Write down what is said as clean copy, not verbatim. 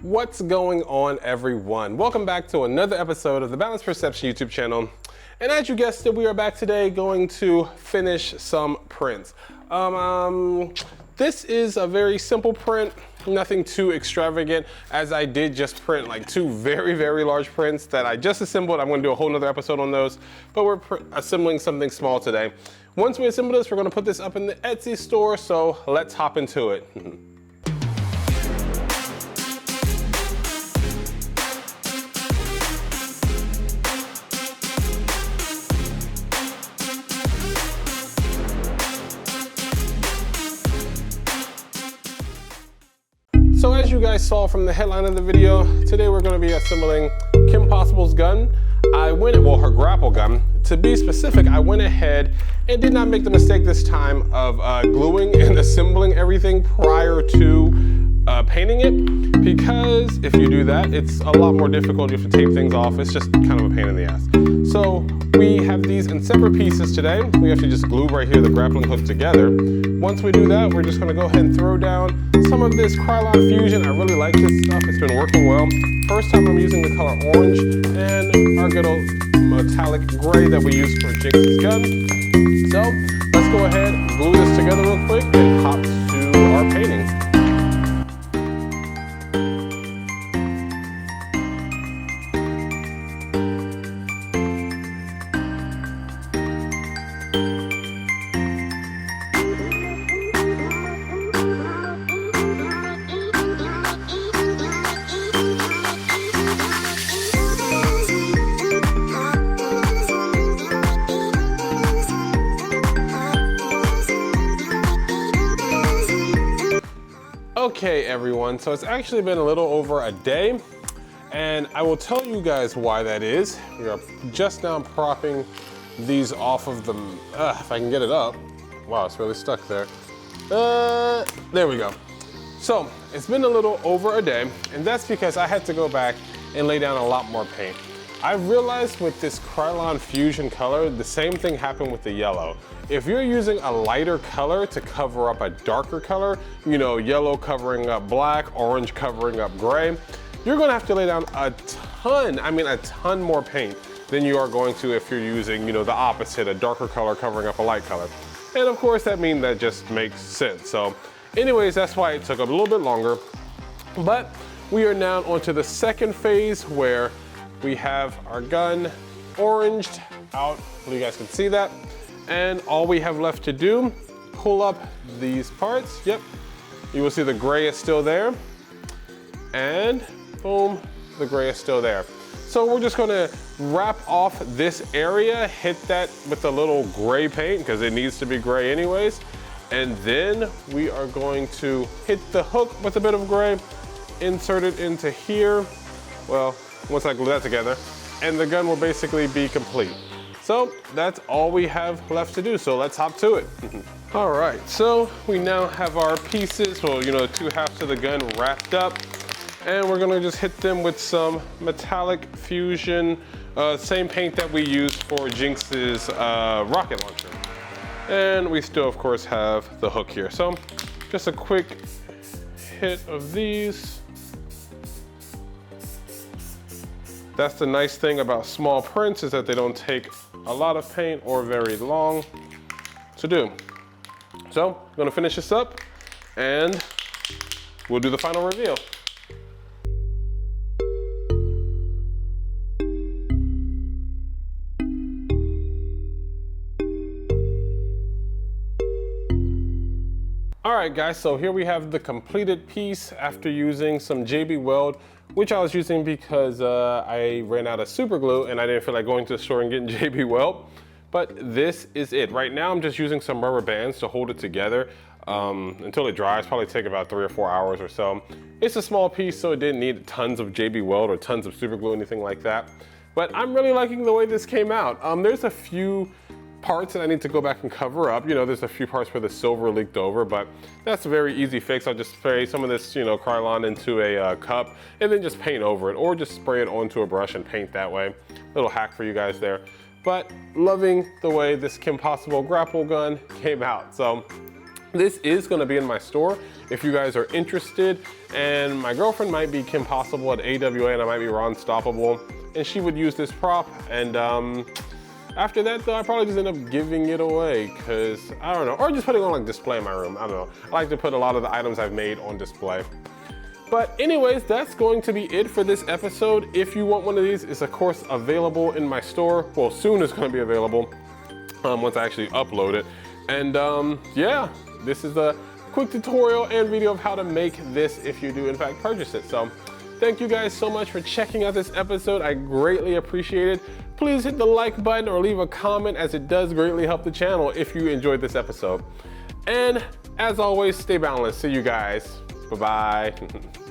What's going on, everyone? Welcome back to another episode of the Boundless Perception YouTube channel. And as you guessed it, we are back today going to finish some prints. This is a very simple print, nothing too extravagant, as I did just print like two very large prints that I just assembled. I'm gonna do a whole nother episode on those, but we're assembling something small today. Once we assemble this, we're gonna put this up in the Etsy store, so let's hop into it. So as you guys saw from the headline of the video, today we're going to be assembling Kim Possible's gun. Her grapple gun. To be specific, I went ahead and did not make the mistake this time of gluing and assembling everything prior to painting it, because if you do that, it's a lot more difficult. You have to tape things off. It's just kind of a pain in the ass. So we have these in separate pieces today. We actually just glue right here the grappling hook together. Once we do that, we're just gonna go ahead and throw down some of this Krylon Fusion. I really like this stuff. It's been working well. First time I'm using the color orange and our good old metallic gray that we use for Jinx's gun. So let's go ahead, glue this together real quick and hop to our painting. Okay everyone, so it's actually been a little over a day, and I will tell you guys why that is. We are just now propping these off of the, if I can get it up. Wow, it's really stuck there. There we go. So it's been a little over a day, and that's because I had to go back and lay down a lot more paint. I realized with this Krylon Fusion color, the same thing happened with the yellow. If you're using a lighter color to cover up a darker color, you know, yellow covering up black, orange covering up gray, you're gonna have to lay down a ton more paint than you are going to if you're using, you know, the opposite, a darker color covering up a light color. And of course, that means that just makes sense. So anyways, that's why it took a little bit longer. But we are now onto the second phase where we have our gun oranged out, so you guys can see that. And all we have left to do, pull up these parts. Yep, you will see the gray is still there. And boom, the gray is still there. So we're just gonna wrap off this area, hit that with a little gray paint because it needs to be gray anyways. And then we are going to hit the hook with a bit of gray, insert it into here. Well, once I glue that together, and the gun will basically be complete. So that's all we have left to do, so let's hop to it. All right, so we now have our pieces, well, you know, two halves of the gun wrapped up, and we're gonna just hit them with some metallic fusion, same paint that we used for Jinx's rocket launcher. And we still, of course, have the hook here. So just a quick hit of these. That's the nice thing about small prints, is that they don't take a lot of paint or very long to do. So I'm gonna finish this up and we'll do the final reveal. All right guys, so here we have the completed piece after using some JB Weld, which I was using because I ran out of super glue and I didn't feel like going to the store and getting JB Weld. But this is it. Right now I'm just using some rubber bands to hold it together until it dries. Probably take about 3 or 4 hours or so. It's a small piece, so it didn't need tons of JB Weld or tons of super glue, anything like that. But I'm really liking the way this came out. There's a few parts that I need to go back and cover up. You know, there's a few parts where the silver leaked over, but that's a very easy fix. I'll just spray some of this, you know, Krylon into a cup and then just paint over it, or just spray it onto a brush and paint that way. Little hack for you guys there. But loving the way this Kim Possible grapple gun came out. So This is gonna be in my store if you guys are interested, and my girlfriend might be Kim Possible at AWA and I might be Ron Stoppable, and she would use this prop, and after that though, I probably just end up giving it away, cause I don't know, or just putting it on like display in my room, I don't know. I like to put a lot of the items I've made on display. But anyways, that's going to be it for this episode. If you want one of these, it's of course available in my store. Well, soon it's gonna be available once I actually upload it. And yeah, this is a quick tutorial and video of how to make this if you do in fact purchase it. So thank you guys so much for checking out this episode. I greatly appreciate it. Please hit the like button or leave a comment, as it does greatly help the channel if you enjoyed this episode. And as always, stay balanced. See you guys. Bye-bye.